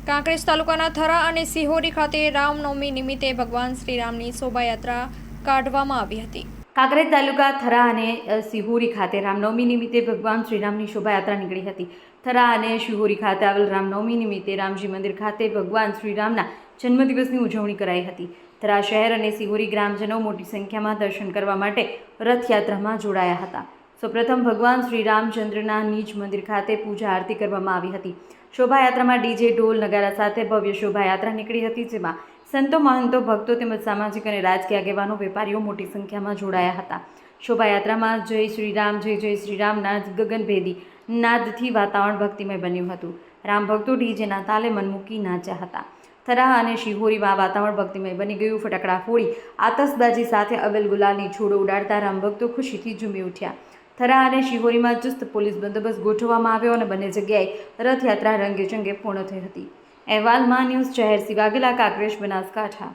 કાંકરેજ તાલુકાના થરા અને સિહોરી ખાતે રામનવમી નિમિત્તે ભગવાન શ્રીરામની શોભાયાત્રા કાઢવામાં આવી હતી। કાંકરેજ તાલુકા થરા અને સિહોરી ખાતે રામનવમી નિમિત્તે ભગવાન શ્રીરામની શોભાયાત્રા નીકળી હતી। થરા અને સિહોરી ખાતે આવેલ રામનવમી નિમિત્તે રામજી મંદિર ખાતે ભગવાન શ્રીરામના જન્મદિવસની ઉજવણી કરાઈ હતી। થરા શહેર અને સિહોરી ગ્રામજનો મોટી સંખ્યામાં દર્શન કરવા માટે રથયાત્રામાં જોડાયા હતા। સૌપ્રથમ ભગવાન શ્રી રામચંદ્રના નિજ મંદિર ખાતે પૂજા આરતી કરવામાં આવી હતી। શોભાયાત્રામાં ડીજે ઢોલ નગારા સાથે ભવ્ય શોભાયાત્રા નીકળી હતી, જેમાં સંતો, મહંતો, ભક્તો તેમજ સામાજિક અને રાજકીય આગેવાનો, વેપારીઓ મોટી સંખ્યામાં જોડાયા હતા। શોભાયાત્રામાં જય શ્રી રામ, જય જય શ્રી રામના ગગનભેદી નાદથી વાતાવરણ ભક્તિમય બન્યું હતું। રામ ભક્તો ડીજેના તાલે મન મૂકી નાચ્યા હતા। થરા અને શિહોરીમાં વાતાવરણ ભક્તિમય બની ગયું। ફટાકડા ફોડી આતશબાજી સાથે અબેલ ગુલાલની છોડો ઉડાડતા રામ ભક્તો ખુશીથી ઝૂમી ઉઠ્યા। થરા અને શિહોરીમાં ચુસ્ત પોલીસ બંદોબસ્ત ગોઠવવામાં આવ્યો અને બંને જગ્યાએ રથયાત્રા રંગેચંગે પૂર્ણ થઈ હતી। અહેવાલ માં ન્યૂઝ શહેર વાઘેલા, કાંકરેજ, બનાસકાંઠા।